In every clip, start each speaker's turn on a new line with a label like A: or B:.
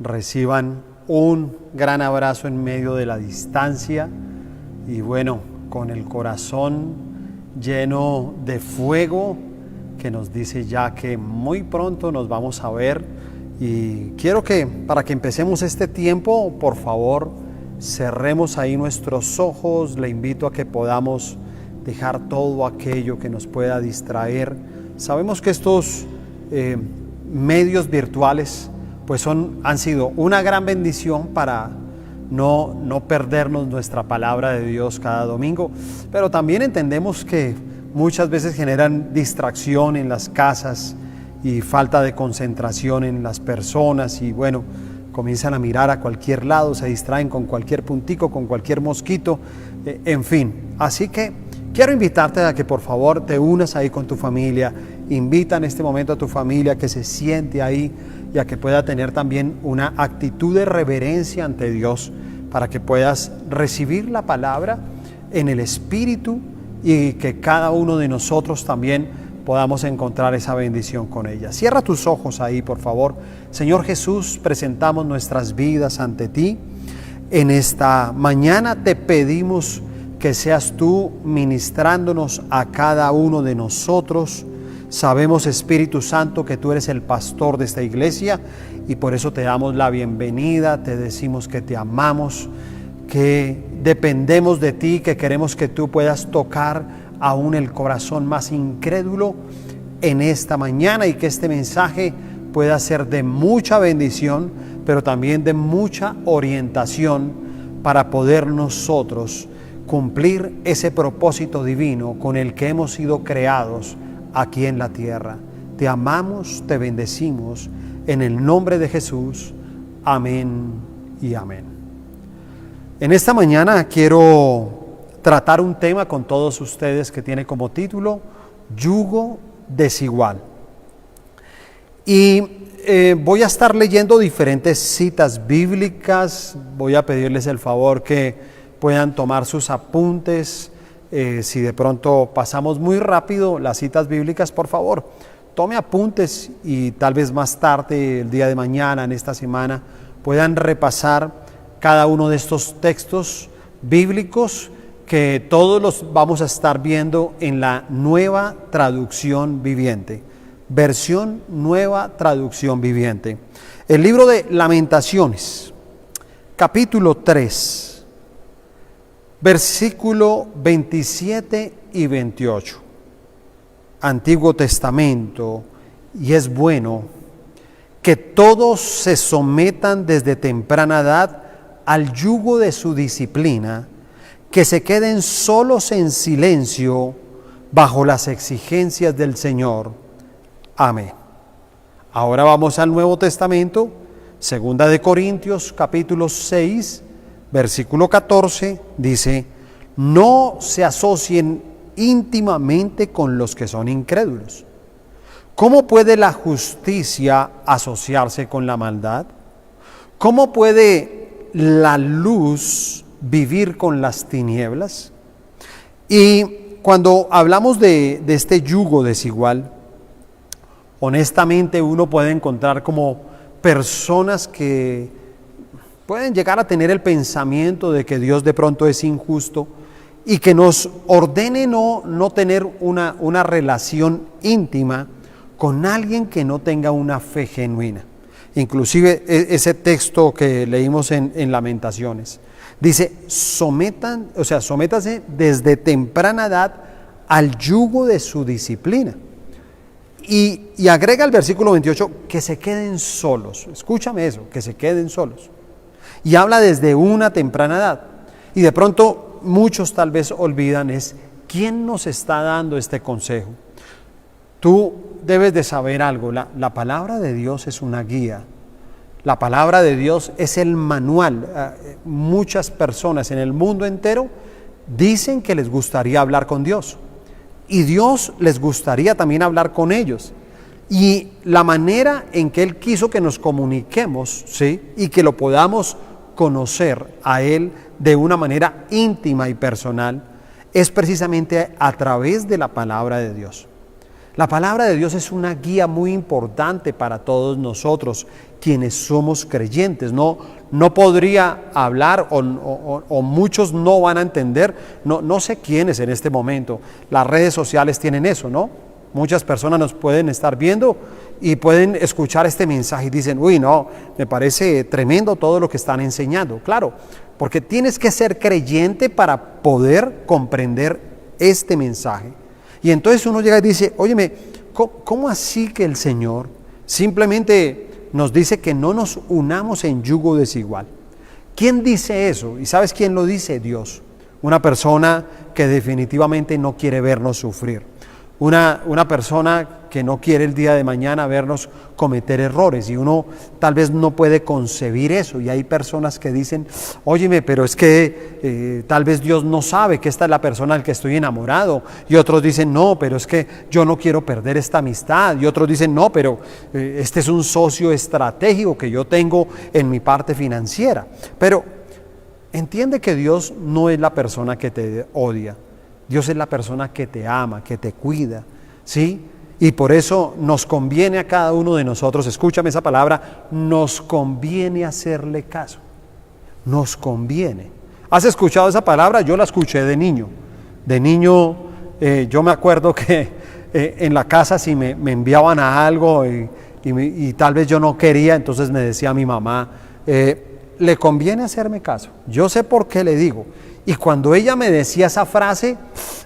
A: reciban un gran abrazo en medio de la distancia y bueno, con el corazón lleno de fuego que nos dice ya que muy pronto nos vamos a ver. Y quiero que para que empecemos este tiempo, por favor, cerremos ahí nuestros ojos. Le invito a que podamos dejar todo aquello que nos pueda distraer. Sabemos que estos medios virtuales pues han sido una gran bendición para no perdernos nuestra palabra de Dios cada domingo, pero también entendemos que muchas veces generan distracción en las casas y falta de concentración en las personas y bueno, comienzan a mirar a cualquier lado, se distraen con cualquier puntico, con cualquier mosquito, en fin. Así que quiero invitarte a que por favor te unas ahí con tu familia, invita en este momento a tu familia que se siente ahí y a que pueda tener también una actitud de reverencia ante Dios para que puedas recibir la palabra en el Espíritu y que cada uno de nosotros también podamos encontrar esa bendición con ella. Cierra tus ojos ahí, por favor. Señor Jesús, presentamos nuestras vidas ante ti. En esta mañana te pedimos que seas tú ministrándonos a cada uno de nosotros. Sabemos, Espíritu Santo, que tú eres el pastor de esta iglesia y por eso te damos la bienvenida, te decimos que te amamos, que dependemos de ti, que queremos que tú puedas tocar aún el corazón más incrédulo en esta mañana y que este mensaje pueda ser de mucha bendición, pero también de mucha orientación para poder nosotros cumplir ese propósito divino con el que hemos sido creados aquí en la tierra. Te amamos, te bendecimos, en el nombre de Jesús. Amén y amén. En esta mañana quiero tratar un tema con todos ustedes que tiene como título Yugo desigual. Y voy a estar leyendo diferentes citas bíblicas. Voy a pedirles el favor que puedan tomar sus apuntes. Si de pronto pasamos muy rápido las citas bíblicas, por favor, tome apuntes y tal vez más tarde, el día de mañana, en esta semana, puedan repasar cada uno de estos textos bíblicos que todos los vamos a estar viendo en la Nueva Traducción Viviente, versión Nueva Traducción Viviente. El libro de Lamentaciones, capítulo 3. Versículo 27 y 28. Antiguo Testamento, y es bueno que todos se sometan desde temprana edad al yugo de su disciplina, que se queden solos en silencio bajo las exigencias del Señor. Amén. Ahora vamos al Nuevo Testamento, Segunda de Corintios, capítulo 6, versículo 14, dice: no se asocien íntimamente con los que son incrédulos. ¿Cómo puede la justicia asociarse con la maldad? ¿Cómo puede la luz vivir con las tinieblas? Y cuando hablamos de este yugo desigual, honestamente uno puede encontrar como personas que pueden llegar a tener el pensamiento de que Dios de pronto es injusto y que nos ordene no tener una relación íntima con alguien que no tenga una fe genuina. Inclusive ese texto que leímos en Lamentaciones dice: sométase desde temprana edad al yugo de su disciplina. Y agrega el versículo 28, que se queden solos. Escúchame eso, que se queden solos. Y habla desde una temprana edad. Y de pronto muchos tal vez olvidan es quién nos está dando este consejo. Tú debes de saber algo, la palabra de Dios es una guía. La palabra de Dios es el manual. Muchas personas en el mundo entero dicen que les gustaría hablar con Dios. Y Dios les gustaría también hablar con ellos. Y la manera en que Él quiso que nos comuniquemos, ¿sí?, y que lo podamos conocer a Él de una manera íntima y personal, es precisamente a través de la palabra de Dios. La palabra de Dios es una guía muy importante para todos nosotros, quienes somos creyentes. No podría hablar o muchos no van a entender, no sé quiénes en este momento. Las redes sociales tienen eso, ¿no? Muchas personas nos pueden estar viendo y pueden escuchar este mensaje y dicen, uy, no, me parece tremendo todo lo que están enseñando. Claro, porque tienes que ser creyente para poder comprender este mensaje. Y entonces uno llega y dice, óyeme, ¿cómo así que el Señor simplemente nos dice que no nos unamos en yugo desigual? ¿Quién dice eso? ¿Y sabes quién lo dice? Dios. Una persona que definitivamente no quiere vernos sufrir. Una persona que no quiere el día de mañana vernos cometer errores, y uno tal vez no puede concebir eso. Y hay personas que dicen, óyeme, pero es que tal vez Dios no sabe que esta es la persona al que estoy enamorado. Y otros dicen, no, pero es que yo no quiero perder esta amistad. Y otros dicen, no, pero este es un socio estratégico que yo tengo en mi parte financiera. Pero entiende que Dios no es la persona que te odia. Dios es la persona que te ama, que te cuida, ¿sí? Y por eso nos conviene a cada uno de nosotros, escúchame esa palabra, nos conviene hacerle caso. Nos conviene. ¿Has escuchado esa palabra? Yo la escuché de niño. De niño, yo me acuerdo que en la casa si me enviaban a algo y tal vez yo no quería, entonces me decía mi mamá, le conviene hacerme caso. Yo sé por qué le digo. Y cuando ella me decía esa frase,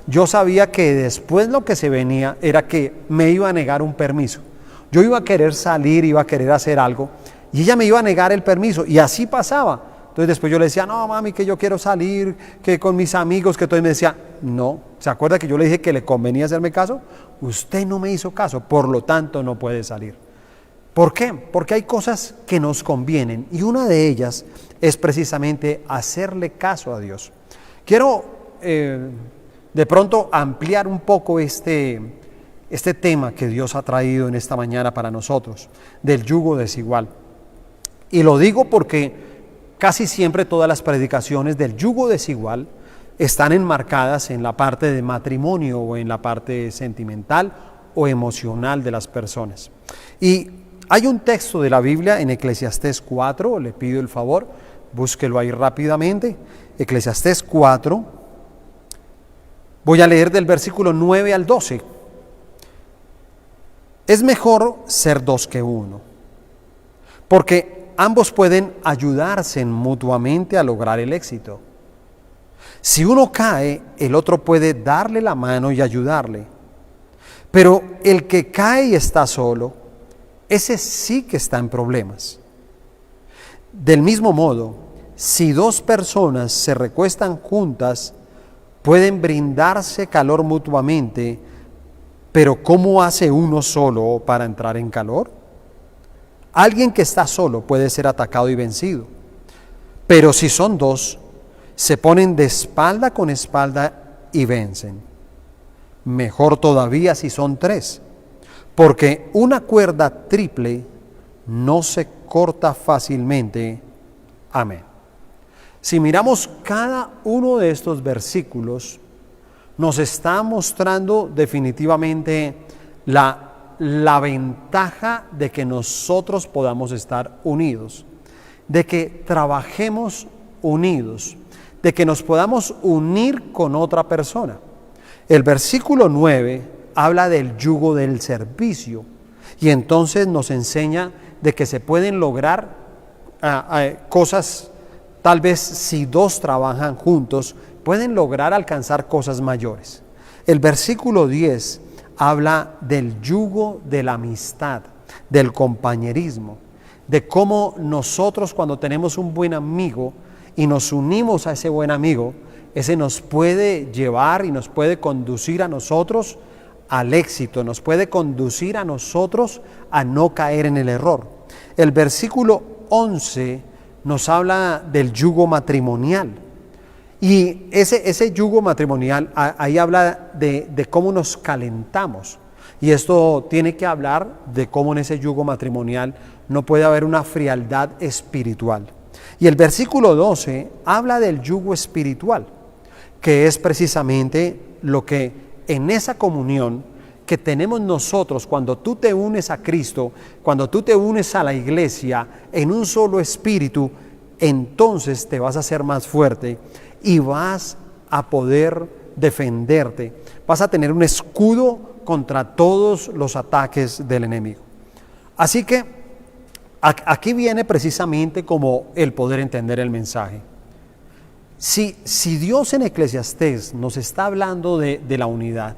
A: yo sabía que después lo que se venía era que me iba a negar un permiso. Yo iba a querer salir, iba a querer hacer algo, y ella me iba a negar el permiso, y así pasaba. Entonces después yo le decía, no mami, que yo quiero salir, que con mis amigos, que todo, y me decía, no. ¿Se acuerda que yo le dije que le convenía hacerme caso? Usted no me hizo caso, por lo tanto no puede salir. ¿Por qué? Porque hay cosas que nos convienen, y una de ellas es precisamente hacerle caso a Dios. Quiero de pronto ampliar un poco este tema que Dios ha traído en esta mañana para nosotros, del yugo desigual. Y lo digo porque casi siempre todas las predicaciones del yugo desigual están enmarcadas en la parte de matrimonio o en la parte sentimental o emocional de las personas. Y hay un texto de la Biblia en Eclesiastés 4, le pido el favor, búsquelo ahí rápidamente. Eclesiastés 4, voy a leer del versículo 9 al 12. Es mejor ser dos que uno, porque ambos pueden ayudarse mutuamente a lograr el éxito. Si uno cae, el otro puede darle la mano y ayudarle. Pero el que cae y está solo, ese sí que está en problemas. Del mismo modo, si dos personas se recuestan juntas, pueden brindarse calor mutuamente, pero ¿cómo hace uno solo para entrar en calor? Alguien que está solo puede ser atacado y vencido, pero si son dos, se ponen de espalda con espalda y vencen. Mejor todavía si son tres, porque una cuerda triple no se corta fácilmente. Amén. Si miramos cada uno de estos versículos, nos está mostrando definitivamente la ventaja de que nosotros podamos estar unidos, de que trabajemos unidos, de que nos podamos unir con otra persona. El versículo 9 habla del yugo del servicio y entonces nos enseña de que se pueden lograr cosas. Tal vez si dos trabajan juntos, pueden lograr alcanzar cosas mayores. El versículo 10 habla del yugo de la amistad, del compañerismo, de cómo nosotros cuando tenemos un buen amigo y nos unimos a ese buen amigo, ese nos puede llevar y nos puede conducir a nosotros al éxito, nos puede conducir a nosotros a no caer en el error. El versículo 11 nos habla del yugo matrimonial. Y ese yugo matrimonial, ahí habla de cómo nos calentamos. Y esto tiene que hablar de cómo en ese yugo matrimonial no puede haber una frialdad espiritual. Y el versículo 12 habla del yugo espiritual, que es precisamente lo que en esa comunión que tenemos nosotros cuando tú te unes a Cristo, cuando tú te unes a la iglesia en un solo espíritu, entonces te vas a hacer más fuerte y vas a poder defenderte. Vas a tener un escudo contra todos los ataques del enemigo. Así que aquí viene precisamente como el poder entender el mensaje. Si Dios en Eclesiastés nos está hablando de la unidad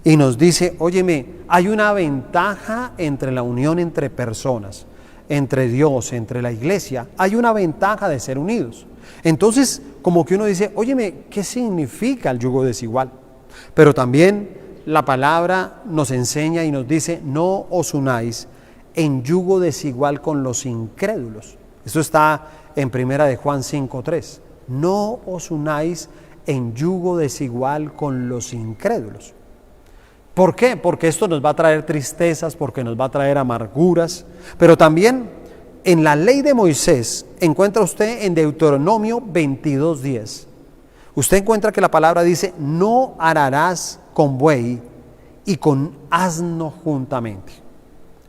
A: y nos dice, óyeme, hay una ventaja entre la unión entre personas, entre Dios, entre la iglesia, hay una ventaja de ser unidos. Entonces, como que uno dice, óyeme, ¿qué significa el yugo desigual? Pero también la palabra nos enseña y nos dice, no os unáis en yugo desigual con los incrédulos. Esto está en 1 de Juan 5:3. No os unáis en yugo desigual con los incrédulos. ¿Por qué? Porque esto nos va a traer tristezas, porque nos va a traer amarguras, pero también en la ley de Moisés encuentra usted en Deuteronomio 22:10. Usted encuentra que la palabra dice, no ararás con buey y con asno juntamente.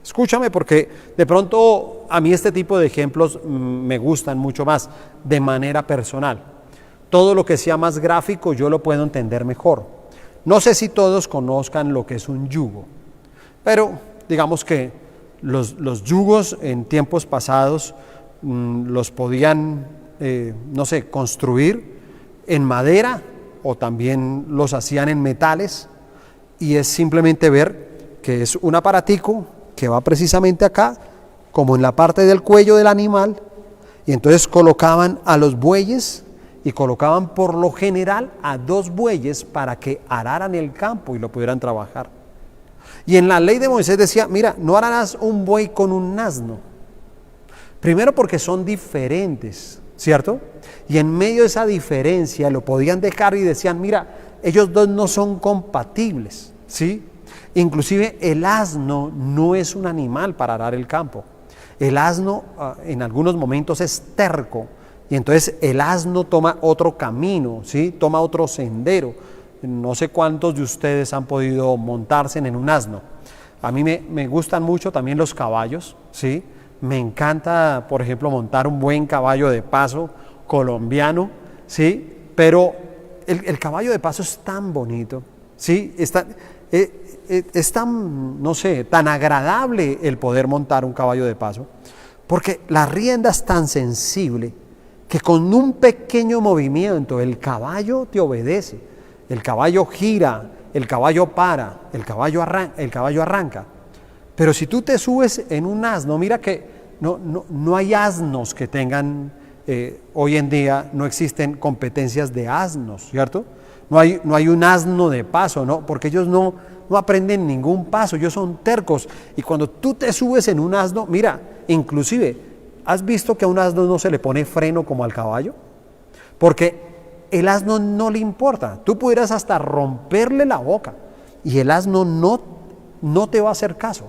A: Escúchame, porque de pronto a mí este tipo de ejemplos me gustan mucho más de manera personal. Todo lo que sea más gráfico yo lo puedo entender mejor. No sé si todos conozcan lo que es un yugo, pero digamos que los yugos en tiempos pasados los podían, construir en madera o también los hacían en metales, y es simplemente ver que es un aparatico que va precisamente acá, como en la parte del cuello del animal, y entonces colocaban a los bueyes y colocaban por lo general a 2 bueyes para que araran el campo y lo pudieran trabajar. Y en la ley de Moisés decía, mira, no ararás un buey con un asno. Primero porque son diferentes, ¿cierto? Y en medio de esa diferencia lo podían dejar y decían, mira, ellos dos no son compatibles, ¿sí? Inclusive el asno no es un animal para arar el campo. El asno en algunos momentos es terco, y entonces el asno toma otro camino, ¿sí? Toma otro sendero. No sé cuántos de ustedes han podido montarse en un asno. A mí me gustan mucho también los caballos, ¿sí? Me encanta, por ejemplo, montar un buen caballo de paso colombiano, ¿sí? Pero el caballo de paso es tan bonito, ¿sí? Es tan, no sé, tan agradable el poder montar un caballo de paso, porque la rienda es tan sensible que con un pequeño movimiento el caballo te obedece, el caballo gira, el caballo para, el caballo arranca. Pero si tú te subes en un asno, mira que no hay asnos que tengan, hoy en día no existen competencias de asnos, ¿cierto? No hay un asno de paso, ¿no? Porque ellos no aprenden ningún paso, ellos son tercos. Y cuando tú te subes en un asno, mira, inclusive, ¿has visto que a un asno no se le pone freno como al caballo? Porque el asno no le importa. Tú pudieras hasta romperle la boca y el asno no te va a hacer caso.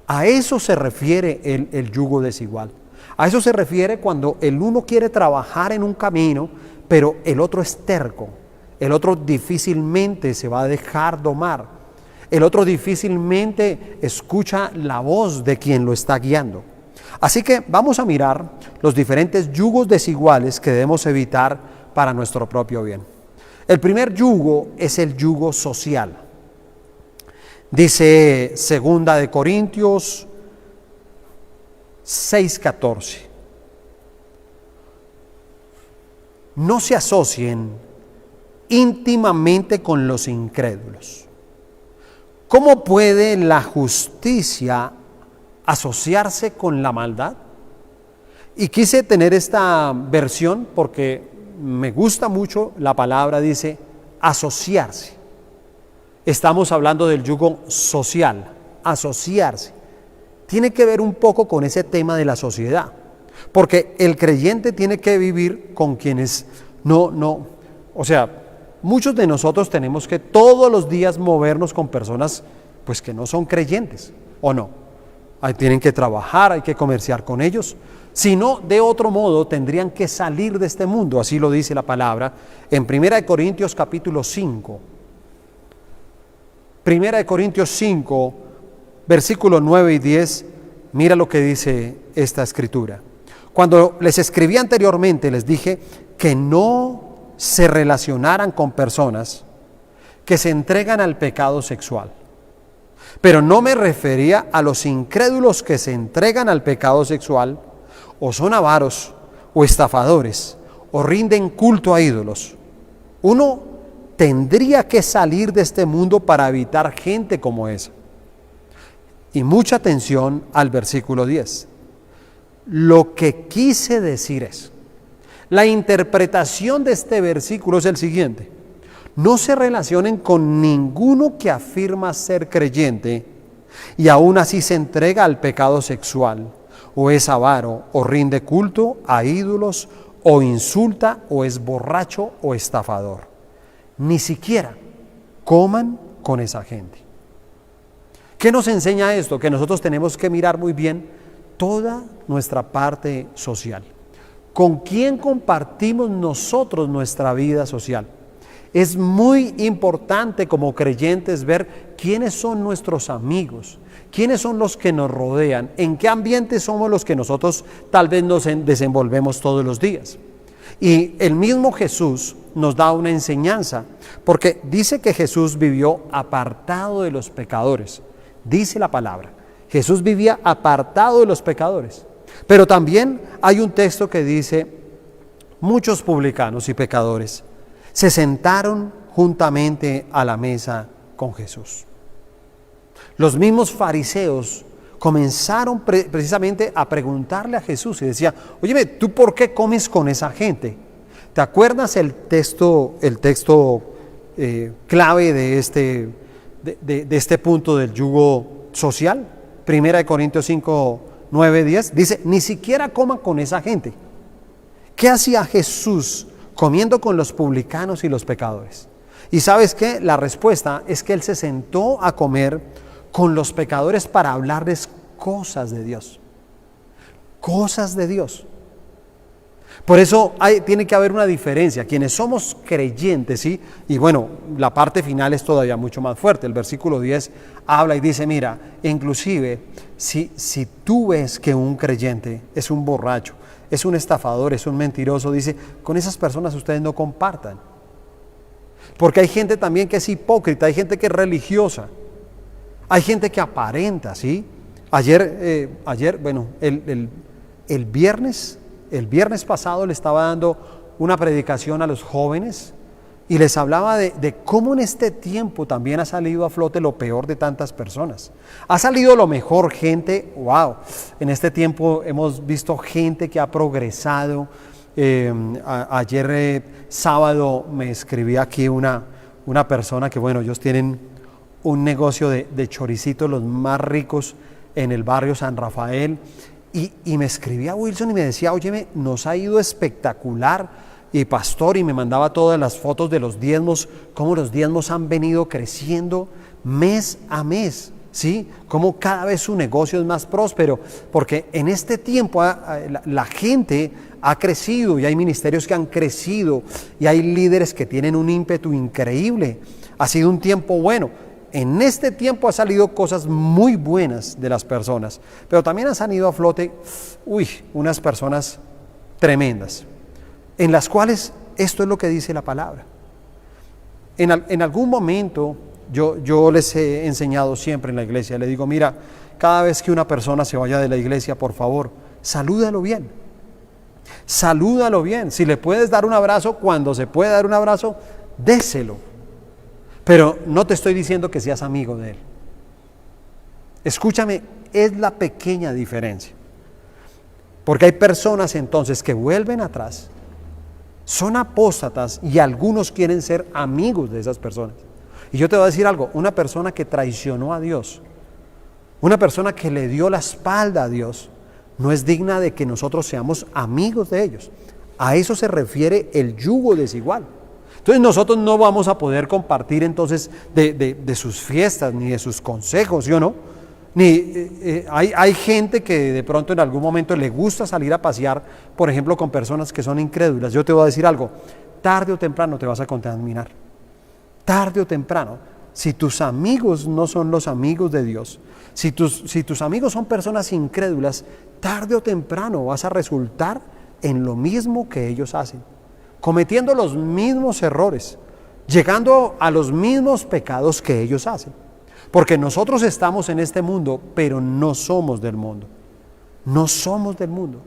A: A eso se refiere el yugo desigual. A eso se refiere cuando el uno quiere trabajar en un camino, pero el otro es terco. El otro difícilmente se va a dejar domar. El otro difícilmente escucha la voz de quien lo está guiando. Así que vamos a mirar los diferentes yugos desiguales que debemos evitar para nuestro propio bien. El primer yugo es el yugo social. Dice 2 de Corintios 6:14. No se asocien íntimamente con los incrédulos. ¿Cómo puede la justicia asociarse con la maldad? Y quise tener esta versión porque me gusta mucho la palabra, dice asociarse. Estamos hablando del yugo social, asociarse. Tiene que ver un poco con ese tema de la sociedad, porque el creyente tiene que vivir con quienes muchos de nosotros tenemos que todos los días movernos con personas pues que no son creyentes, ¿o no? Ahí tienen que trabajar, hay que comerciar con ellos. Si no, de otro modo tendrían que salir de este mundo, así lo dice la palabra en 1 Corintios capítulo 5. Primera de Corintios 5, versículos 9 y 10, mira lo que dice esta escritura. Cuando les escribí anteriormente, les dije que no se relacionaran con personas que se entregan al pecado sexual. Pero no me refería a los incrédulos que se entregan al pecado sexual, o son avaros, o estafadores, o rinden culto a ídolos. Uno tendría que salir de este mundo para evitar gente como esa. Y mucha atención al versículo 10. Lo que quise decir es, la interpretación de este versículo es el siguiente: no se relacionen con ninguno que afirma ser creyente y aún así se entrega al pecado sexual, o es avaro, o rinde culto a ídolos, o insulta, o es borracho, o estafador. Ni siquiera coman con esa gente. ¿Qué nos enseña esto? Que nosotros tenemos que mirar muy bien toda nuestra parte social. ¿Con quién compartimos nosotros nuestra vida social? Es muy importante como creyentes ver quiénes son nuestros amigos, quiénes son los que nos rodean, en qué ambiente somos los que nosotros tal vez nos desenvolvemos todos los días. Y el mismo Jesús nos da una enseñanza, porque dice que Jesús vivió apartado de los pecadores. Dice la palabra, Jesús vivía apartado de los pecadores. Pero también hay un texto que dice, muchos publicanos y pecadores se sentaron juntamente a la mesa con Jesús. Los mismos fariseos comenzaron precisamente a preguntarle a Jesús y decía, óyeme, ¿tú por qué comes con esa gente? ¿Te acuerdas el texto clave de este punto del yugo social? Primera de Corintios 5, 9, 10, dice, ni siquiera coman con esa gente. ¿Qué hacía Jesús comiendo con los publicanos y los pecadores? Y ¿sabes qué? La respuesta es que Él se sentó a comer con los pecadores para hablarles cosas de Dios. Cosas de Dios. Por eso tiene que haber una diferencia. Quienes somos creyentes, ¿sí? Y bueno, la parte final es todavía mucho más fuerte. El versículo 10 habla y dice, mira, inclusive si tú ves que un creyente es un borracho, es un estafador, es un mentiroso, dice, con esas personas ustedes no compartan. Porque hay gente también que es hipócrita, hay gente que es religiosa, hay gente que aparenta, ¿sí? Ayer, bueno, el viernes pasado le estaba dando una predicación a los jóvenes y les hablaba de cómo en este tiempo también ha salido a flote lo peor de tantas personas. Ha salido lo mejor, gente, wow, en este tiempo hemos visto gente que ha progresado. Ayer sábado me escribía aquí una persona que, bueno, ellos tienen un negocio de choricitos, los más ricos en el barrio San Rafael. Y me escribía Wilson y me decía, óyeme, nos ha ido espectacular, y pastor, y me mandaba todas las fotos de los diezmos, cómo los diezmos han venido creciendo mes a mes, ¿sí? Cómo cada vez su negocio es más próspero, porque en este tiempo la gente ha crecido y hay ministerios que han crecido y hay líderes que tienen un ímpetu increíble. Ha sido un tiempo bueno. En este tiempo ha salido cosas muy buenas de las personas, pero también han salido a flote, unas personas tremendas, en las cuales esto es lo que dice la palabra. En algún momento yo les he enseñado siempre en la iglesia, le digo, mira, cada vez que una persona se vaya de la iglesia, por favor, salúdalo bien. Salúdalo bien. Si le puedes dar un abrazo, cuando se puede dar un abrazo, déselo. Pero no te estoy diciendo que seas amigo de él. Escúchame, es la pequeña diferencia. Porque hay personas entonces que vuelven atrás, son apóstatas y algunos quieren ser amigos de esas personas. Y yo te voy a decir algo, una persona que traicionó a Dios, una persona que le dio la espalda a Dios, no es digna de que nosotros seamos amigos de ellos. A eso se refiere el yugo desigual. Entonces nosotros no vamos a poder compartir entonces de sus fiestas ni de sus consejos, ¿sí o no? Hay gente que de pronto en algún momento le gusta salir a pasear, por ejemplo, con personas que son incrédulas. Yo te voy a decir algo, tarde o temprano te vas a contaminar. Tarde o temprano. si tus amigos no son los amigos de Dios, si tus amigos son personas incrédulas, tarde o temprano vas a resultar en lo mismo que ellos hacen, cometiendo los mismos errores, llegando a los mismos pecados que ellos hacen. Porque nosotros estamos en este mundo, pero no somos del mundo. No somos del mundo.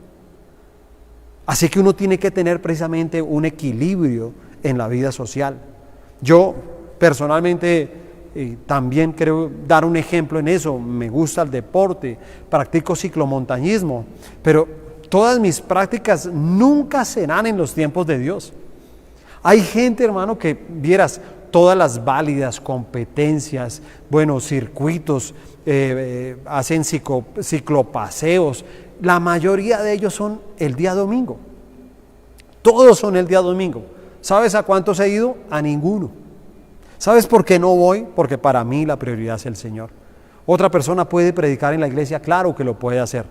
A: Así que uno tiene que tener precisamente un equilibrio en la vida social. Yo personalmente también quiero dar un ejemplo en eso. Me gusta el deporte, practico ciclomontañismo, pero todas mis prácticas nunca serán en los tiempos de Dios. Hay gente, hermano, que vieras todas las válidas competencias, circuitos, hacen ciclopaseos. La mayoría de ellos son el día domingo. Todos son el día domingo. ¿Sabes a cuántos he ido? A ninguno. ¿Sabes por qué no voy? Porque para mí la prioridad es el Señor. Otra persona puede predicar en la iglesia, claro que lo puede hacer.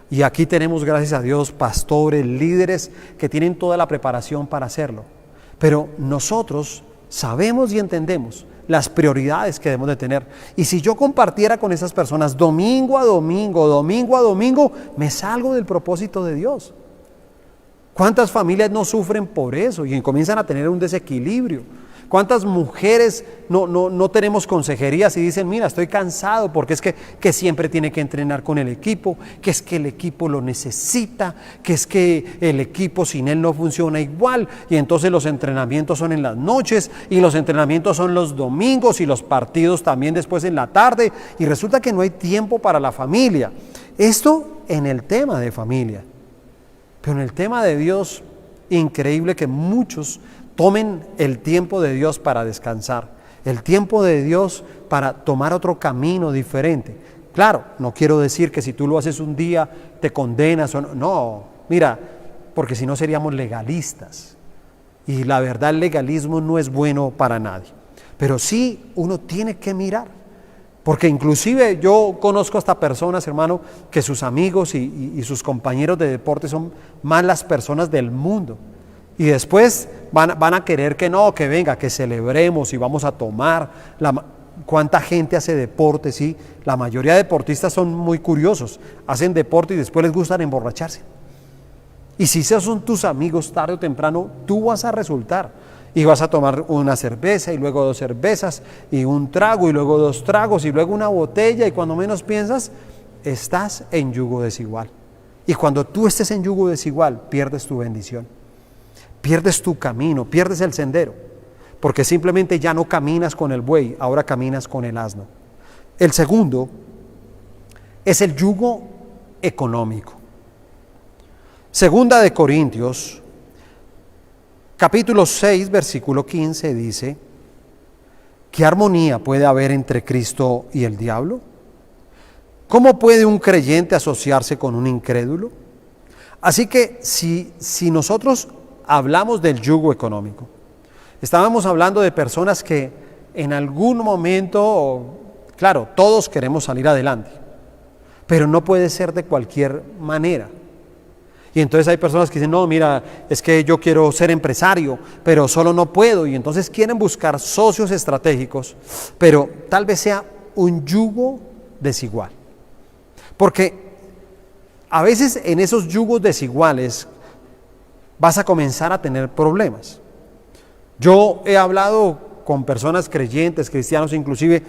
A: Y aquí tenemos, gracias a Dios, pastores, líderes que tienen toda la preparación para hacerlo. Pero nosotros sabemos y entendemos las prioridades que debemos de tener. Y si yo compartiera con esas personas domingo a domingo, me salgo del propósito de Dios. ¿Cuántas familias no sufren por eso y comienzan a tener un desequilibrio? ¿Cuántas mujeres no tenemos consejerías y dicen, mira, estoy cansado porque es que siempre tiene que entrenar con el equipo, que es que el equipo lo necesita, que es que el equipo sin él no funciona igual, y entonces los entrenamientos son en las noches y los entrenamientos son los domingos y los partidos también después en la tarde, y resulta que no hay tiempo para la familia? Esto en el tema de familia, pero en el tema de Dios, increíble que muchos tomen el tiempo de Dios para descansar, el tiempo de Dios para tomar otro camino diferente. Claro, no quiero decir que si tú lo haces un día te condenas o no, mira, porque si no seríamos legalistas. Y la verdad, el legalismo no es bueno para nadie. Pero sí uno tiene que mirar, porque inclusive yo conozco hasta personas, hermano, que sus amigos y sus compañeros de deporte son más las personas del mundo. Y después van a querer que venga, que celebremos y vamos a tomar. ¿Cuánta gente hace deporte? Sí, la mayoría de deportistas son muy curiosos, hacen deporte y después les gustan emborracharse. Y si esos son tus amigos, tarde o temprano tú vas a resultar. Y vas a tomar una cerveza y luego 2 cervezas y un trago y luego 2 tragos y luego una botella, y cuando menos piensas, estás en yugo desigual. Y cuando tú estés en yugo desigual, pierdes tu bendición. Pierdes tu camino, pierdes el sendero, porque simplemente ya no caminas con el buey, ahora caminas con el asno. El segundo es el yugo económico. Segunda de Corintios, capítulo 6, versículo 15 dice: ¿qué armonía puede haber entre Cristo y el diablo? ¿Cómo puede un creyente asociarse con un incrédulo? Así que si nosotros hablamos del yugo económico, estábamos hablando de personas que en algún momento, claro, todos queremos salir adelante, pero no puede ser de cualquier manera. Y entonces hay personas que dicen, no, mira, es que yo quiero ser empresario, pero solo no puedo, y entonces quieren buscar socios estratégicos, pero tal vez sea un yugo desigual. Porque a veces en esos yugos desiguales vas a comenzar a tener problemas. Yo he hablado con personas creyentes, cristianos inclusive,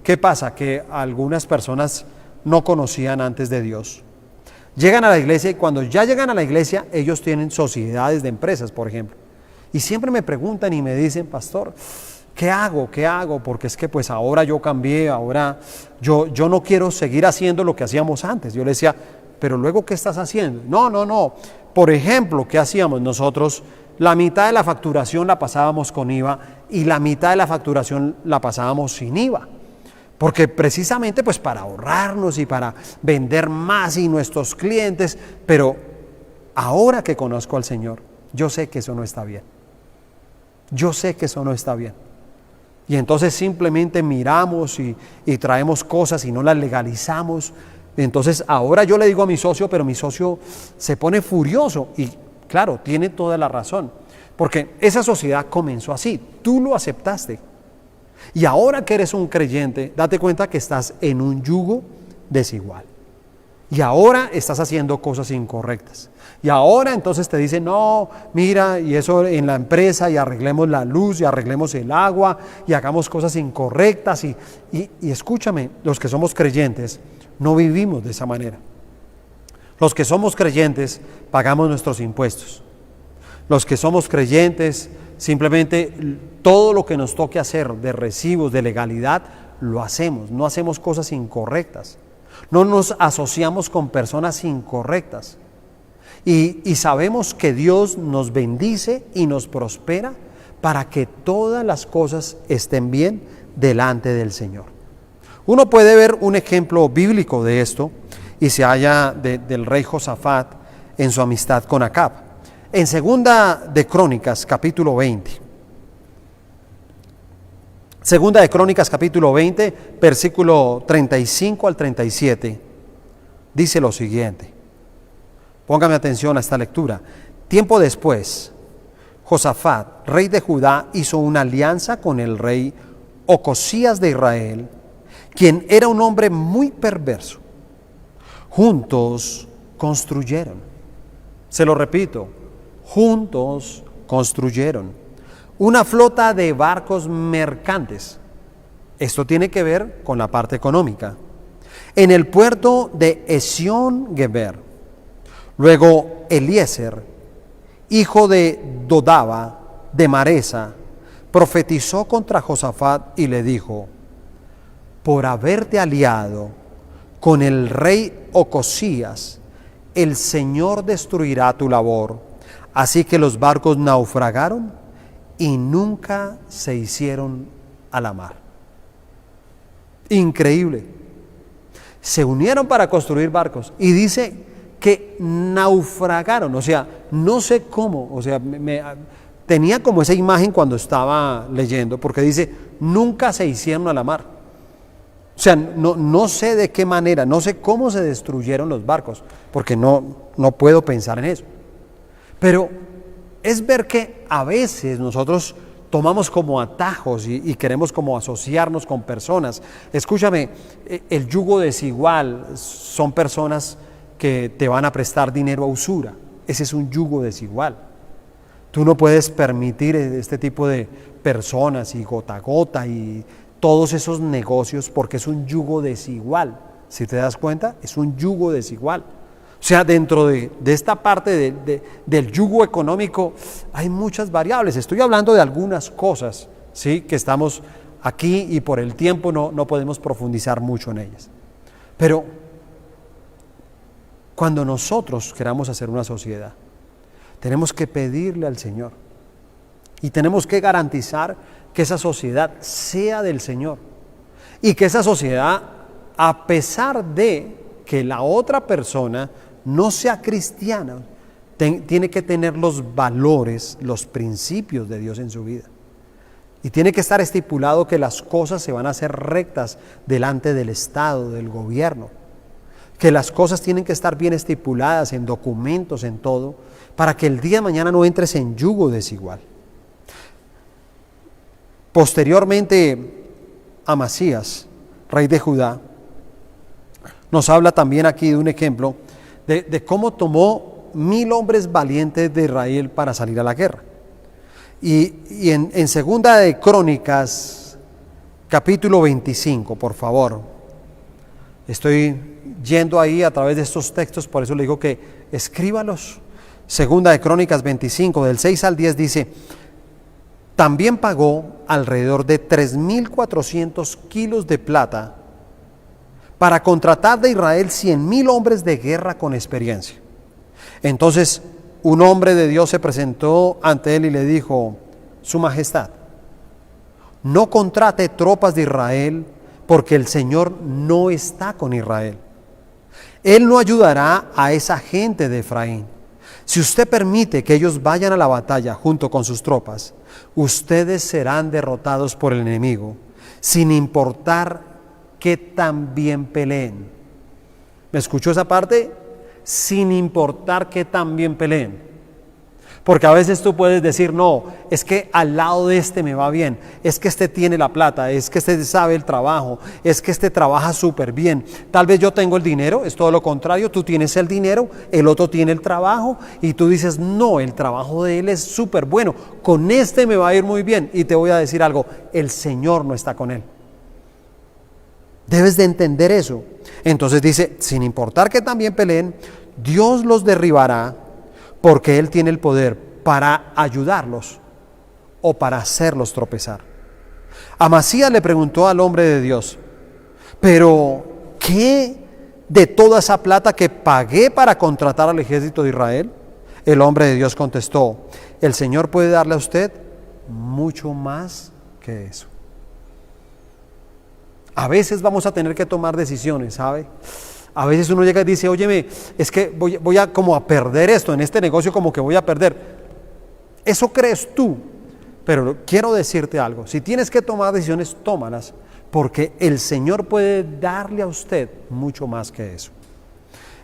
A: ¿qué pasa? Que algunas personas no conocían antes de Dios. Llegan a la iglesia, y cuando ya llegan a la iglesia, ellos tienen sociedades de empresas, por ejemplo. Y siempre me preguntan y me dicen, pastor, ¿qué hago? ¿Qué hago? Porque es que pues ahora yo cambié, ahora yo no quiero seguir haciendo lo que hacíamos antes. Yo le decía, pero luego, ¿qué estás haciendo? No. Por ejemplo, ¿qué hacíamos nosotros? La mitad de la facturación la pasábamos con IVA y la mitad de la facturación la pasábamos sin IVA. Porque precisamente pues para ahorrarnos y para vender más y nuestros clientes, pero ahora que conozco al Señor, yo sé que eso no está bien. Yo sé que eso no está bien. Y entonces simplemente miramos y traemos cosas y no las legalizamos. Entonces ahora yo le digo a mi socio, pero mi socio se pone furioso y claro, tiene toda la razón, porque esa sociedad comenzó así, tú lo aceptaste. Y ahora que eres un creyente, date cuenta que estás en un yugo desigual. Y ahora estás haciendo cosas incorrectas. Y ahora entonces te dicen, no, mira, y eso en la empresa, y arreglemos la luz, y arreglemos el agua, y hagamos cosas incorrectas. Y escúchame, los que somos creyentes, no vivimos de esa manera. Los que somos creyentes, pagamos nuestros impuestos. Los que somos creyentes, simplemente todo lo que nos toque hacer de recibos, de legalidad, lo hacemos. No hacemos cosas incorrectas. No nos asociamos con personas incorrectas. Y sabemos que Dios nos bendice y nos prospera para que todas las cosas estén bien delante del Señor. Uno puede ver un ejemplo bíblico de esto y se halla del rey Josafat en su amistad con Acab. En Segunda de Crónicas, capítulo 20. Segunda de Crónicas, capítulo 20, versículo 35 al 37, dice lo siguiente. Póngame atención a esta lectura. Tiempo después, Josafat, rey de Judá, hizo una alianza con el rey Ocosías de Israel, quien era un hombre muy perverso. Juntos construyeron. Se lo repito, juntos construyeron una flota de barcos mercantes. Esto tiene que ver con la parte económica. En el puerto de Esión-Geber. Luego Eliezer, hijo de Dodava, de Maresa, profetizó contra Josafat y le dijo: por haberte aliado con el rey Ocosías, el Señor destruirá tu labor. Así que los barcos naufragaron y nunca se hicieron a la mar. Increíble. Se unieron para construir barcos y dice que naufragaron, o sea, no sé cómo, o sea, tenía como esa imagen cuando estaba leyendo, porque dice, nunca se hicieron a la mar. O sea, no sé de qué manera, no sé cómo se destruyeron los barcos, porque no puedo pensar en eso. Pero es ver que a veces nosotros tomamos como atajos y queremos como asociarnos con personas. Escúchame, el yugo desigual son personas que te van a prestar dinero a usura. Ese es un yugo desigual. Tú no puedes permitir este tipo de personas y gota a gota y todos esos negocios porque es un yugo desigual. Si te das cuenta, es un yugo desigual. O sea, dentro de esta parte del yugo económico hay muchas variables. Estoy hablando de algunas cosas, ¿sí?, que estamos aquí y por el tiempo no podemos profundizar mucho en ellas. Pero cuando nosotros queramos hacer una sociedad, tenemos que pedirle al Señor y tenemos que garantizar que esa sociedad sea del Señor y que esa sociedad, a pesar de que la otra persona no sea cristiana, tiene que tener los valores, los principios de Dios en su vida. Y tiene que estar estipulado que las cosas se van a hacer rectas delante del Estado, del gobierno. Que las cosas tienen que estar bien estipuladas en documentos, en todo, para que el día de mañana no entres en yugo desigual. Posteriormente, Amasías, rey de Judá, nos habla también aquí de un ejemplo de cómo tomó 1000 hombres valientes de Israel para salir a la guerra. Y en Segunda de Crónicas, capítulo 25, por favor. Estoy yendo ahí a través de estos textos, por eso le digo que escríbalos. Segunda de Crónicas 25, del 6 al 10 dice: también pagó alrededor de 3.400 kilos de plata para contratar de Israel 100.000 hombres de guerra con experiencia. Entonces un hombre de Dios se presentó ante él y le dijo: Su Majestad, no contrate tropas de Israel, porque el Señor no está con Israel. Él no ayudará a esa gente de Efraín. Si usted permite que ellos vayan a la batalla junto con sus tropas, ustedes serán derrotados por el enemigo, sin importar que tan bien peleen. ¿Me escuchó esa parte? Sin importar que tan bien peleen. Porque a veces tú puedes decir, no, es que al lado de este me va bien, es que este tiene la plata, es que este sabe el trabajo, es que este trabaja súper bien. Tal vez yo tengo el dinero, es todo lo contrario, tú tienes el dinero, el otro tiene el trabajo y tú dices, no, el trabajo de él es súper bueno, con este me va a ir muy bien. Y te voy a decir algo, el Señor no está con él. Debes de entender eso. Entonces dice, sin importar que también peleen, Dios los derribará, porque Él tiene el poder para ayudarlos o para hacerlos tropezar. Amasías le preguntó al hombre de Dios, pero ¿qué de toda esa plata que pagué para contratar al ejército de Israel? El hombre de Dios contestó, el Señor puede darle a usted mucho más que eso. A veces vamos a tener que tomar decisiones, ¿sabe? A veces uno llega y dice, óyeme, es que voy a como a perder esto, en este negocio como que voy a perder. Eso crees tú, pero quiero decirte algo, si tienes que tomar decisiones, tómalas, porque el Señor puede darle a usted mucho más que eso.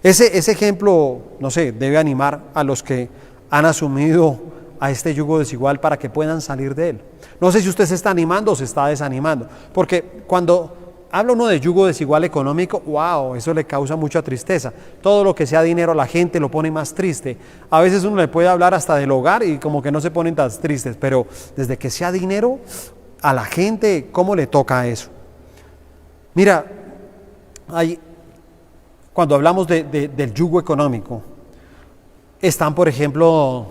A: Ese ejemplo, no sé, debe animar a los que han asumido a este yugo desigual para que puedan salir de él. No sé si usted se está animando o se está desanimando, porque cuando habla uno de yugo desigual económico, wow, eso le causa mucha tristeza. Todo lo que sea dinero a la gente lo pone más triste. A veces uno le puede hablar hasta del hogar y como que no se ponen tan tristes, pero desde que sea dinero, a la gente, ¿cómo le toca eso? Mira, cuando hablamos del yugo económico, están, por ejemplo,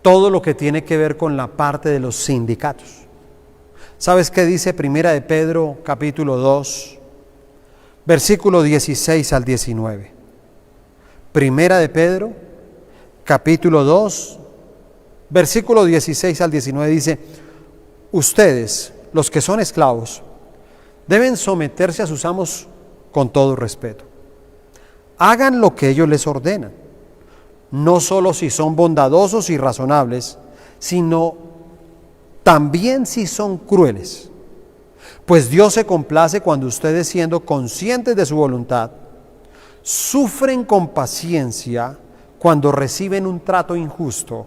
A: todo lo que tiene que ver con la parte de los sindicatos. ¿Sabes qué dice Primera de Pedro, capítulo 2, versículo 16 al 19? Primera de Pedro, capítulo 2, versículo 16 al 19 dice, ustedes, los que son esclavos, deben someterse a sus amos con todo respeto. Hagan lo que ellos les ordenan, no solo si son bondadosos y razonables, sino también si son crueles, pues Dios se complace cuando ustedes, siendo conscientes de su voluntad, sufren con paciencia cuando reciben un trato injusto.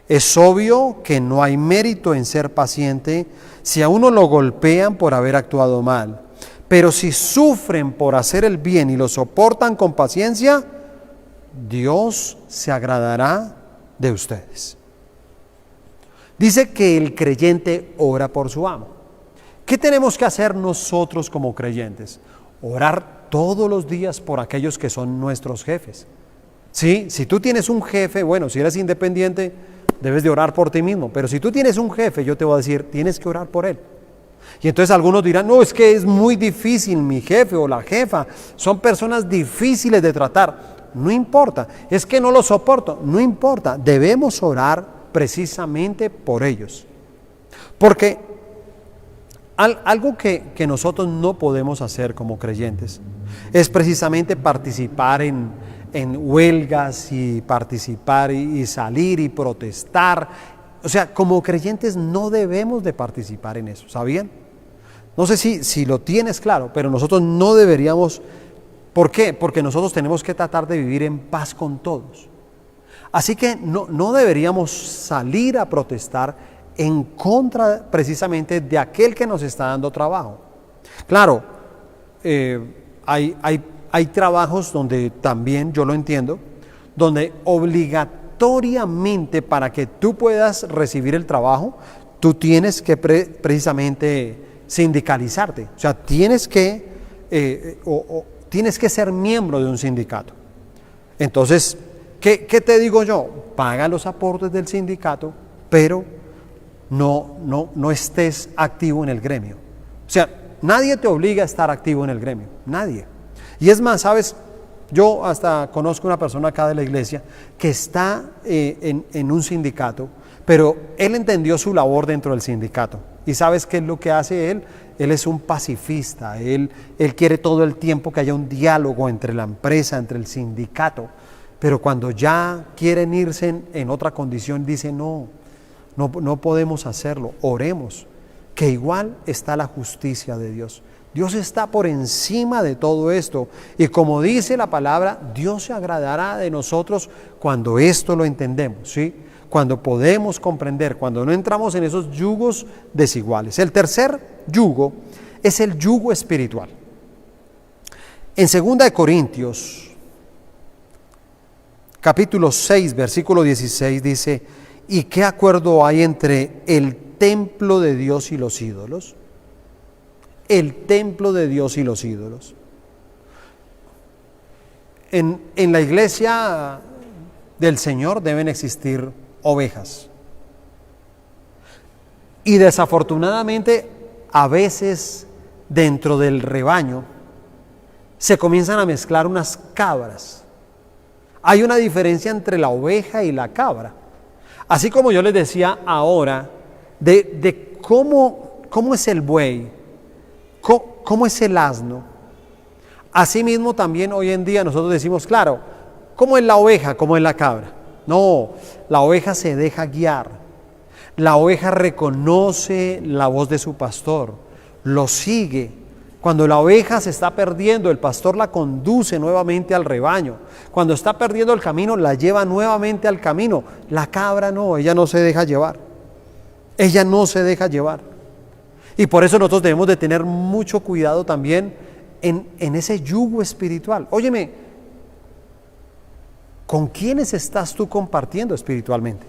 A: Es obvio que no hay mérito en ser paciente si a uno lo golpean por haber actuado mal, pero si sufren por hacer el bien y lo soportan con paciencia, Dios se agradará de ustedes. Dice que el creyente ora por su amo. ¿Qué tenemos que hacer nosotros como creyentes? Orar todos los días por aquellos que son nuestros jefes. ¿Sí? Si tú tienes un jefe, bueno, si eres independiente, debes de orar por ti mismo. Pero si tú tienes un jefe, yo te voy a decir, tienes que orar por él. Y entonces algunos dirán, no, es que es muy difícil, mi jefe o la jefa, son personas difíciles de tratar. No importa, es que no lo soporto, no importa, debemos orar precisamente por ellos. Porque algo que nosotros no podemos hacer como creyentes es precisamente participar en huelgas y participar y salir y protestar. O sea, como creyentes no debemos de participar en eso, ¿sabían? No sé si lo tienes claro, pero nosotros no deberíamos. ¿Por qué? Porque nosotros tenemos que tratar de vivir en paz con todos. Así que no deberíamos salir a protestar en contra precisamente de aquel que nos está dando trabajo. Claro, hay trabajos donde también, yo lo entiendo, donde obligatoriamente para que tú puedas recibir el trabajo, tú tienes que precisamente sindicalizarte. O sea, tienes que ser miembro de un sindicato. Entonces, ¿qué te digo yo? Paga los aportes del sindicato, pero no estés activo en el gremio. O sea, nadie te obliga a estar activo en el gremio, nadie. Y es más, ¿sabes? Yo hasta conozco una persona acá de la iglesia que está en un sindicato, pero él entendió su labor dentro del sindicato. ¿Y sabes qué es lo que hace él? Él es un pacifista, él quiere todo el tiempo que haya un diálogo entre la empresa, entre el sindicato, pero cuando ya quieren irse en otra condición, dice no podemos hacerlo, oremos, que igual está la justicia de Dios. Dios está por encima de todo esto. Y como dice la palabra, Dios se agradará de nosotros cuando esto lo entendemos, ¿sí? Cuando podemos comprender, cuando no entramos en esos yugos desiguales. El tercer yugo es el yugo espiritual. En 2 Corintios, capítulo 6, versículo 16 dice: ¿y qué acuerdo hay entre el templo de Dios y los ídolos? El templo de Dios y los ídolos. En la iglesia del Señor deben existir ovejas. Y desafortunadamente, a veces dentro del rebaño se comienzan a mezclar unas cabras. Hay una diferencia entre la oveja y la cabra. Así como yo les decía ahora, de cómo es el buey, cómo es el asno. Asimismo también hoy en día nosotros decimos, claro, ¿cómo es la oveja? ¿Cómo es la cabra? No, la oveja se deja guiar. La oveja reconoce la voz de su pastor, lo sigue. Cuando la oveja se está perdiendo, el pastor la conduce nuevamente al rebaño. Cuando está perdiendo el camino, la lleva nuevamente al camino. La cabra no, ella no se deja llevar. Ella no se deja llevar. Y por eso nosotros debemos de tener mucho cuidado también en ese yugo espiritual. Óyeme, ¿con quiénes estás tú compartiendo espiritualmente?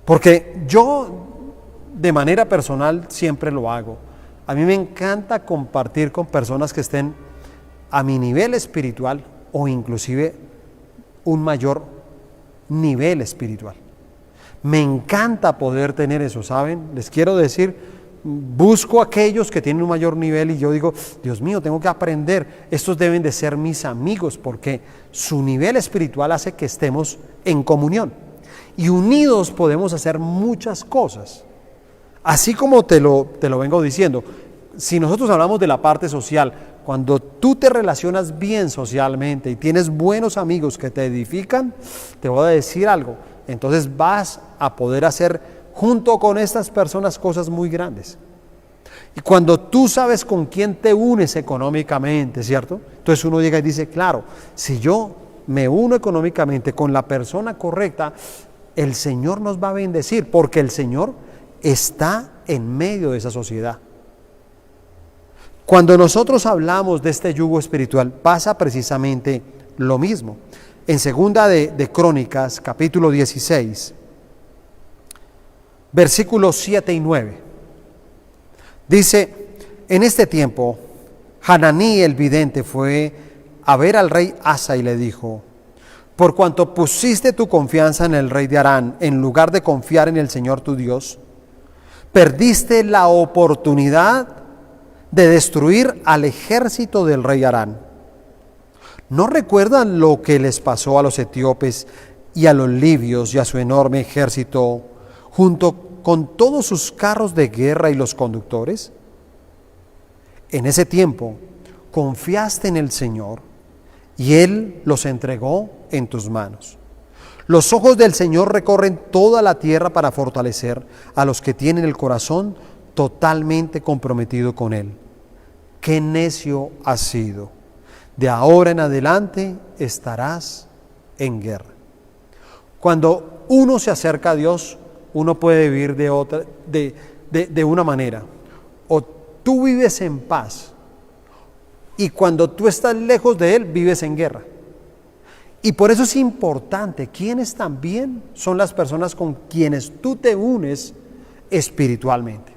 A: Porque yo, de manera personal, siempre lo hago. A mí me encanta compartir con personas que estén a mi nivel espiritual o inclusive un mayor nivel espiritual. Me encanta poder tener eso, ¿saben? Les quiero decir, busco a aquellos que tienen un mayor nivel y yo digo, Dios mío, tengo que aprender. Estos deben de ser mis amigos porque su nivel espiritual hace que estemos en comunión. Y unidos podemos hacer muchas cosas. Así como te lo vengo diciendo, si nosotros hablamos de la parte social, cuando tú te relacionas bien socialmente y tienes buenos amigos que te edifican, te voy a decir algo, entonces vas a poder hacer junto con estas personas cosas muy grandes. Y cuando tú sabes con quién te unes económicamente, ¿cierto? Entonces uno llega y dice, claro, si yo me uno económicamente con la persona correcta, el Señor nos va a bendecir, porque el Señor está en medio de esa sociedad. Cuando nosotros hablamos de este yugo espiritual, pasa precisamente lo mismo. En 2 de Crónicas, capítulo 16, versículos 7 y 9, dice: en este tiempo, Hananí el vidente fue a ver al rey Asa y le dijo: por cuanto pusiste tu confianza en el rey de Aram, en lugar de confiar en el Señor tu Dios, perdiste la oportunidad de destruir al ejército del rey Aram. ¿No recuerdan lo que les pasó a los etíopes y a los libios y a su enorme ejército, junto con todos sus carros de guerra y los conductores? En ese tiempo confiaste en el Señor y Él los entregó en tus manos. Los ojos del Señor recorren toda la tierra para fortalecer a los que tienen el corazón totalmente comprometido con Él. ¡Qué necio has sido! De ahora en adelante estarás en guerra. Cuando uno se acerca a Dios, uno puede vivir de una manera. O tú vives en paz, y cuando tú estás lejos de Él, vives en guerra. Y por eso es importante, ¿quiénes también son las personas con quienes tú te unes espiritualmente?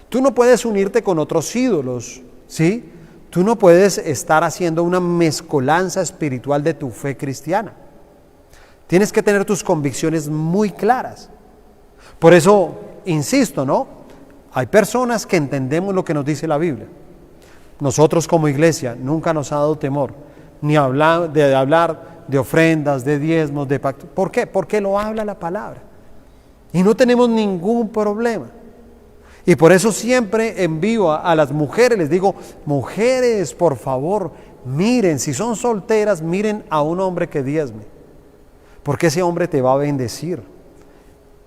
A: Tú no puedes unirte con otros ídolos, ¿sí? Tú no puedes estar haciendo una mezcolanza espiritual de tu fe cristiana. Tienes que tener tus convicciones muy claras. Por eso, insisto, ¿no? Hay personas que entendemos lo que nos dice la Biblia. Nosotros como iglesia nunca nos ha dado temor, ni hablar de ofrendas, de diezmos, de pactos. ¿Por qué? Porque lo habla la palabra. Y no tenemos ningún problema. Y por eso siempre envío a las mujeres, les digo, mujeres, por favor, miren, si son solteras, miren a un hombre que diezme. Porque ese hombre te va a bendecir.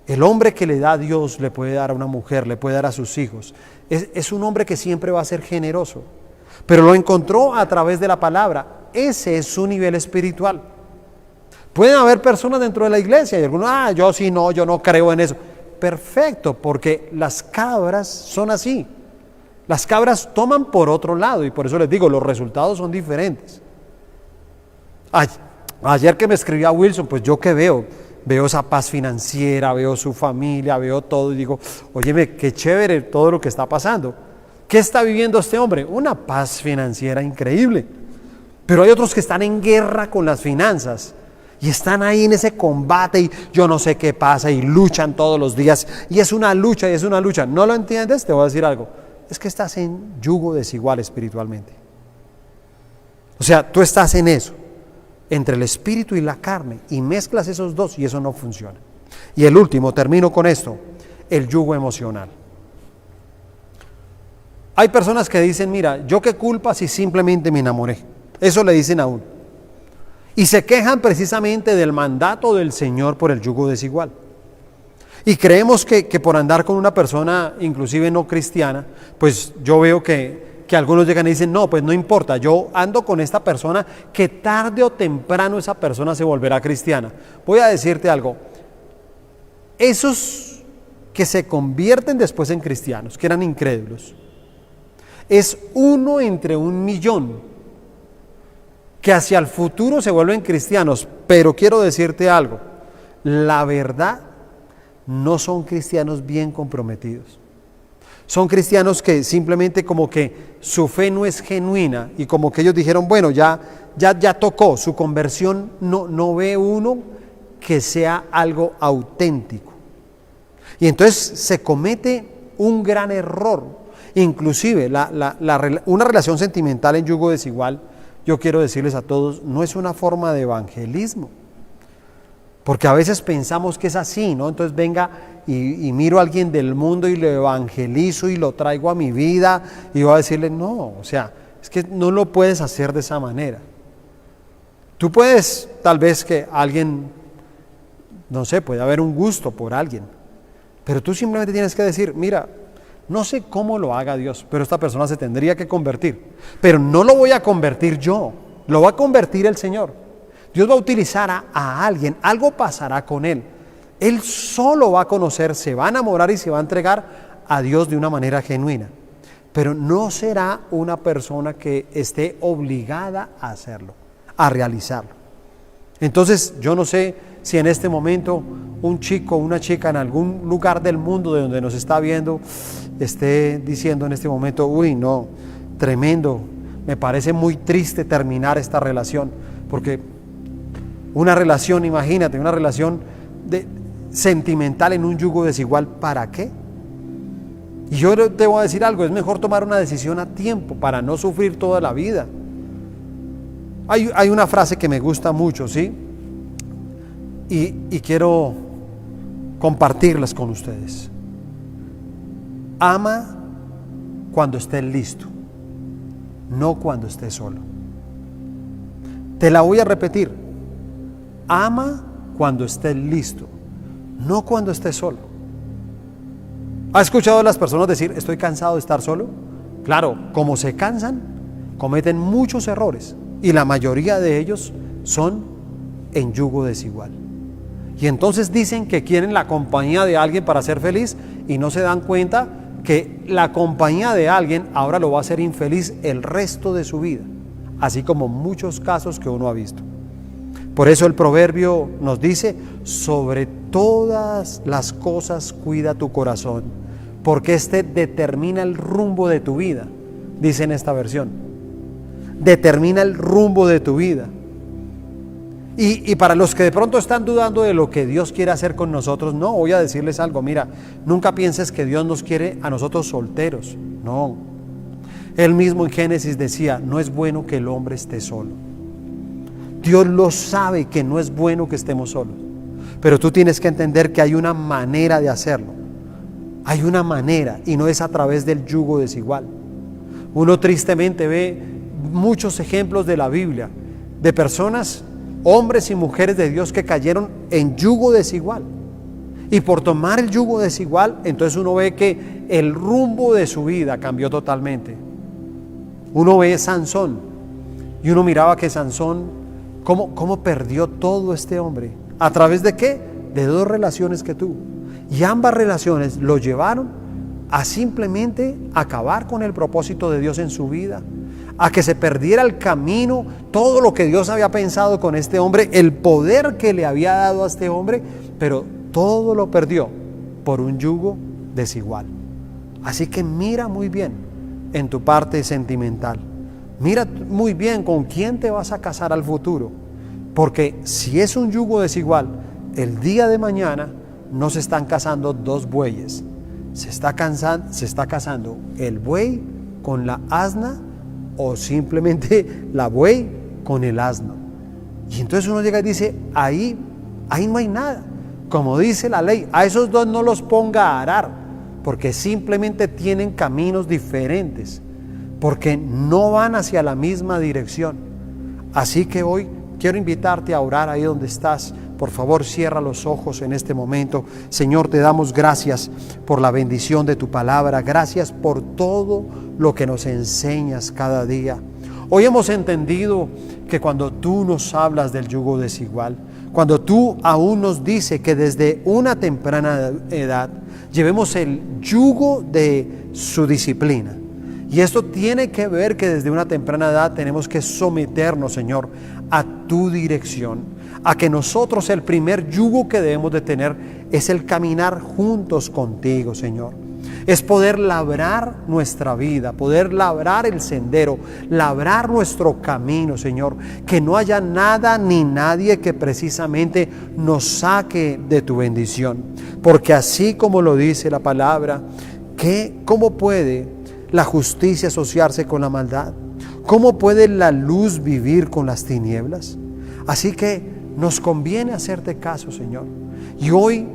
A: El hombre que le da a Dios le puede dar a una mujer, le puede dar a sus hijos. Es un hombre que siempre va a ser generoso, pero lo encontró a través de la palabra. Ese es su nivel espiritual. Pueden haber personas dentro de la iglesia y algunos, yo sí, no, yo no creo en eso. Perfecto, porque las cabras son así. Las cabras toman por otro lado y por eso les digo, los resultados son diferentes. Ayer que me escribía Wilson, pues yo qué veo esa paz financiera, veo su familia, veo todo y digo, óyeme, qué chévere todo lo que está pasando. ¿Qué está viviendo este hombre? Una paz financiera increíble. Pero hay otros que están en guerra con las finanzas y están ahí en ese combate y yo no sé qué pasa y luchan todos los días y es una lucha y es una lucha. ¿No lo entiendes? Te voy a decir algo. Es que estás en yugo desigual espiritualmente. O sea, tú estás en eso, entre el espíritu y la carne, y mezclas esos dos y eso no funciona. Y el último, termino con esto, el yugo emocional. Hay personas que dicen, mira, yo qué culpa si simplemente me enamoré. Eso le dicen a uno. Y se quejan precisamente del mandato del Señor por el yugo desigual. Y creemos que por andar con una persona, inclusive no cristiana, pues yo veo que algunos llegan y dicen, no, pues no importa, yo ando con esta persona que tarde o temprano esa persona se volverá cristiana. Voy a decirte algo, esos que se convierten después en cristianos, que eran incrédulos, es 1 entre 1.000.000 que hacia el futuro se vuelven cristianos, pero quiero decirte algo, la verdad no son cristianos bien comprometidos. Son cristianos que simplemente como que su fe no es genuina y como que ellos dijeron, bueno, ya tocó, su conversión no ve uno que sea algo auténtico. Y entonces se comete un gran error. Inclusive una relación sentimental en yugo desigual, yo quiero decirles a todos, no es una forma de evangelismo. Porque a veces pensamos que es así, ¿no? Entonces venga y miro a alguien del mundo y lo evangelizo y lo traigo a mi vida y voy a decirle, no, o sea, es que no lo puedes hacer de esa manera. Tú puedes, tal vez que alguien, no sé, puede haber un gusto por alguien, pero tú simplemente tienes que decir, mira, no sé cómo lo haga Dios, pero esta persona se tendría que convertir, pero no lo voy a convertir yo, lo va a convertir el Señor. Dios va a utilizar a alguien, algo pasará con él. Él solo va a conocer, se va a enamorar y se va a entregar a Dios de una manera genuina. Pero no será una persona que esté obligada a hacerlo, a realizarlo. Entonces, yo no sé si en este momento un chico o una chica en algún lugar del mundo de donde nos está viendo esté diciendo en este momento, uy, no, tremendo, me parece muy triste terminar esta relación, porque una relación, imagínate, una relación sentimental en un yugo desigual, ¿para qué? Y yo te voy a decir algo, es mejor tomar una decisión a tiempo para no sufrir toda la vida. Hay una frase que me gusta mucho, ¿sí? Y quiero compartirlas con ustedes. Ama cuando estés listo, no cuando estés solo. Te la voy a repetir. Ama cuando estés listo, no cuando estés solo. ¿Ha escuchado a las personas decir, estoy cansado de estar solo? Claro, como se cansan, cometen muchos errores y la mayoría de ellos son en yugo desigual. Y entonces dicen que quieren la compañía de alguien para ser feliz y no se dan cuenta que la compañía de alguien ahora lo va a hacer infeliz el resto de su vida, así como muchos casos que uno ha visto. Por eso el proverbio nos dice, sobre todas las cosas cuida tu corazón, porque este determina el rumbo de tu vida, dice en esta versión. Determina el rumbo de tu vida. Y para los que de pronto están dudando de lo que Dios quiere hacer con nosotros, no, voy a decirles algo, mira, nunca pienses que Dios nos quiere a nosotros solteros, no. Él mismo en Génesis decía, no es bueno que el hombre esté solo. Dios lo sabe que no es bueno que estemos solos, pero tú tienes que entender que hay una manera de hacerlo. Hay una manera y no es a través del yugo desigual. Uno tristemente ve muchos ejemplos de la Biblia de personas, hombres y mujeres de Dios que cayeron en yugo desigual Y por tomar el yugo desigual, entonces uno ve que el rumbo de su vida cambió totalmente. Uno ve a Sansón y uno miraba que Sansón, ¿cómo perdió todo este hombre? ¿A través de qué? De 2 relaciones que tuvo. Y ambas relaciones lo llevaron a simplemente acabar con el propósito de Dios en su vida, a que se perdiera el camino, todo lo que Dios había pensado con este hombre, el poder que le había dado a este hombre, pero todo lo perdió por un yugo desigual. Así que mira muy bien en tu parte sentimental, mira muy bien con quién te vas a casar al futuro, porque si es un yugo desigual, el día de mañana no se están casando 2 bueyes, se está casando el buey con la asna, o simplemente la buey con el asno. Y entonces uno llega y dice, ahí no hay nada. Como dice la ley, a esos 2 no los ponga a arar, porque simplemente tienen caminos diferentes, porque no van hacia la misma dirección. Así que hoy quiero invitarte a orar ahí donde estás. Por favor, cierra los ojos en este momento. Señor, te damos gracias por la bendición de tu palabra. Gracias por todo lo que nos enseñas cada día. Hoy hemos entendido que cuando tú nos hablas del yugo desigual, cuando tú aún nos dices que desde una temprana edad llevemos el yugo de su disciplina. Y esto tiene que ver que desde una temprana edad tenemos que someternos, Señor, a tu dirección, a que nosotros el primer yugo que debemos de tener es el caminar juntos contigo, Señor. Es poder labrar nuestra vida, poder labrar el sendero, labrar nuestro camino, Señor. Que no haya nada ni nadie que precisamente nos saque de tu bendición. Porque así como lo dice la palabra, ¿cómo puede la justicia asociarse con la maldad? ¿Cómo puede la luz vivir con las tinieblas? Así que nos conviene hacerte caso, Señor. Y hoy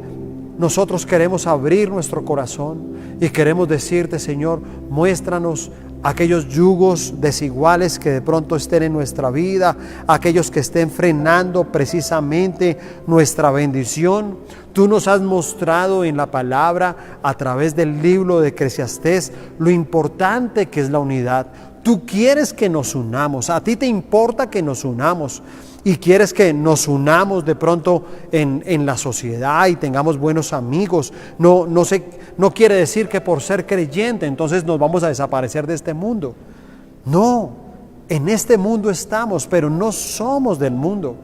A: nosotros queremos abrir nuestro corazón y queremos decirte, Señor, muéstranos aquellos yugos desiguales que de pronto estén en nuestra vida, aquellos que estén frenando precisamente nuestra bendición. Tú nos has mostrado en la palabra, a través del libro de Eclesiastés, lo importante que es la unidad. Tú quieres que nos unamos, a ti te importa que nos unamos. Y quieres que nos unamos de pronto en la sociedad y tengamos buenos amigos. No quiere decir que por ser creyente entonces nos vamos a desaparecer de este mundo. No, en este mundo estamos, pero no somos del mundo.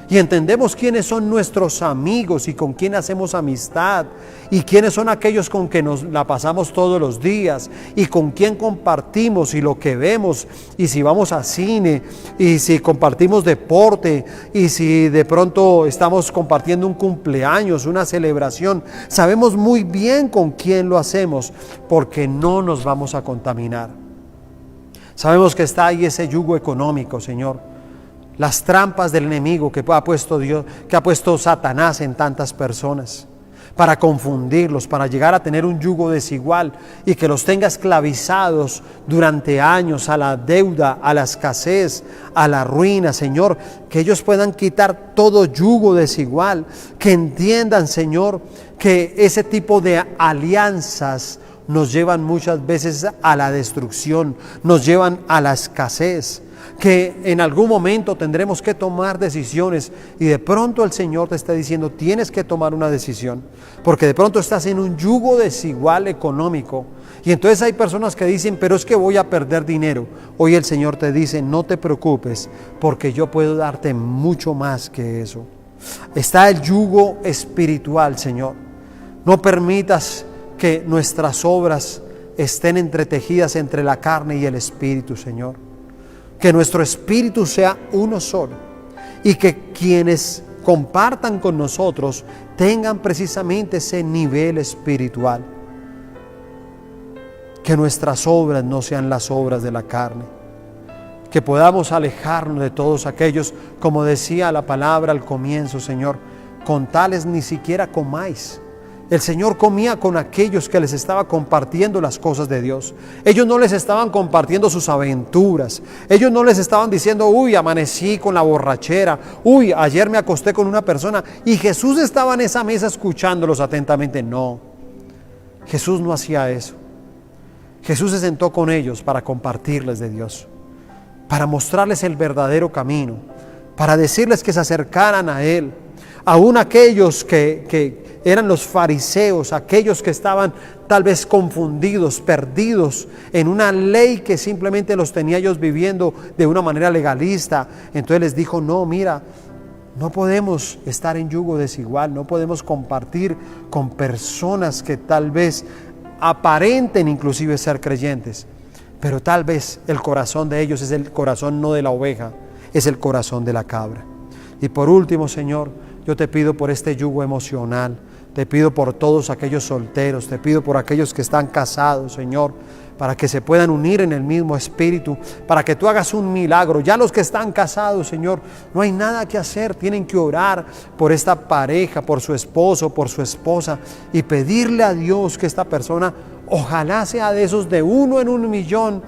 A: Y entendemos quiénes son nuestros amigos y con quién hacemos amistad, y quiénes son aquellos con que nos la pasamos todos los días, y con quién compartimos y lo que vemos, y si vamos a cine, y si compartimos deporte, y si de pronto estamos compartiendo un cumpleaños, una celebración. Sabemos muy bien con quién lo hacemos, porque no nos vamos a contaminar. Sabemos que está ahí ese yugo económico, Señor. Las trampas del enemigo que ha puesto Dios, que ha puesto Satanás en tantas personas, para confundirlos, para llegar a tener un yugo desigual y que los tenga esclavizados durante años a la deuda, a la escasez, a la ruina, Señor. Que ellos puedan quitar todo yugo desigual, que entiendan, Señor, que ese tipo de alianzas nos llevan muchas veces a la destrucción, nos llevan a la escasez. Que en algún momento tendremos que tomar decisiones y de pronto el Señor te está diciendo, tienes que tomar una decisión, porque de pronto estás en un yugo desigual económico. Y entonces hay personas que dicen, pero es que voy a perder dinero. Hoy el Señor te dice, no te preocupes, porque yo puedo darte mucho más que eso. Está el yugo espiritual, Señor. No permitas que nuestras obras estén entretejidas entre la carne y el espíritu, Señor. Que nuestro espíritu sea uno solo y que quienes compartan con nosotros tengan precisamente ese nivel espiritual. Que nuestras obras no sean las obras de la carne. Que podamos alejarnos de todos aquellos, como decía la palabra al comienzo, Señor, con tales ni siquiera comáis. El Señor comía con aquellos que les estaba compartiendo las cosas de Dios. Ellos no les estaban compartiendo sus aventuras. Ellos no les estaban diciendo, uy, amanecí con la borrachera. Uy, ayer me acosté con una persona. Y Jesús estaba en esa mesa escuchándolos atentamente. No, Jesús no hacía eso. Jesús se sentó con ellos para compartirles de Dios, para mostrarles el verdadero camino, para decirles que se acercaran a Él. Aún aquellos que eran los fariseos, aquellos que estaban tal vez confundidos, perdidos en una ley que simplemente los tenía ellos viviendo de una manera legalista. Entonces les dijo, no, mira, no podemos estar en yugo desigual, no podemos compartir con personas que tal vez aparenten inclusive ser creyentes, pero tal vez el corazón de ellos es el corazón no de la oveja, es el corazón de la cabra. Y por último, Señor, yo te pido por este yugo emocional, te pido por todos aquellos solteros, te pido por aquellos que están casados, Señor, para que se puedan unir en el mismo espíritu, para que tú hagas un milagro. Ya los que están casados, Señor, no hay nada que hacer, tienen que orar por esta pareja, por su esposo, por su esposa, y pedirle a Dios que esta persona, ojalá sea de esos de 1 en 1.000.000,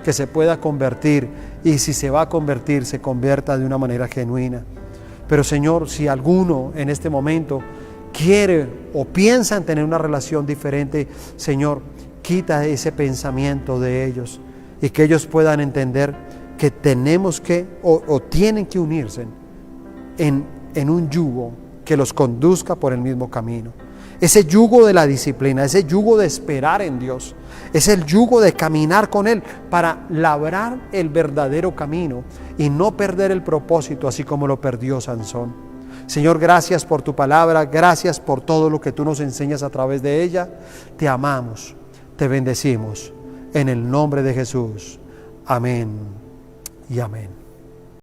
A: que se pueda convertir, y si se va a convertir, se convierta de una manera genuina. Pero Señor, si alguno en este momento quiere o piensa en tener una relación diferente, Señor, quita ese pensamiento de ellos y que ellos puedan entender que tenemos que o tienen que unirse en un yugo que los conduzca por el mismo camino. Ese yugo de la disciplina, ese yugo de esperar en Dios, es el yugo de caminar con Él para labrar el verdadero camino y no perder el propósito, así como lo perdió Sansón. Señor, gracias por tu palabra, gracias por todo lo que tú nos enseñas a través de ella. Te amamos, te bendecimos, en el nombre de Jesús. Amén y amén.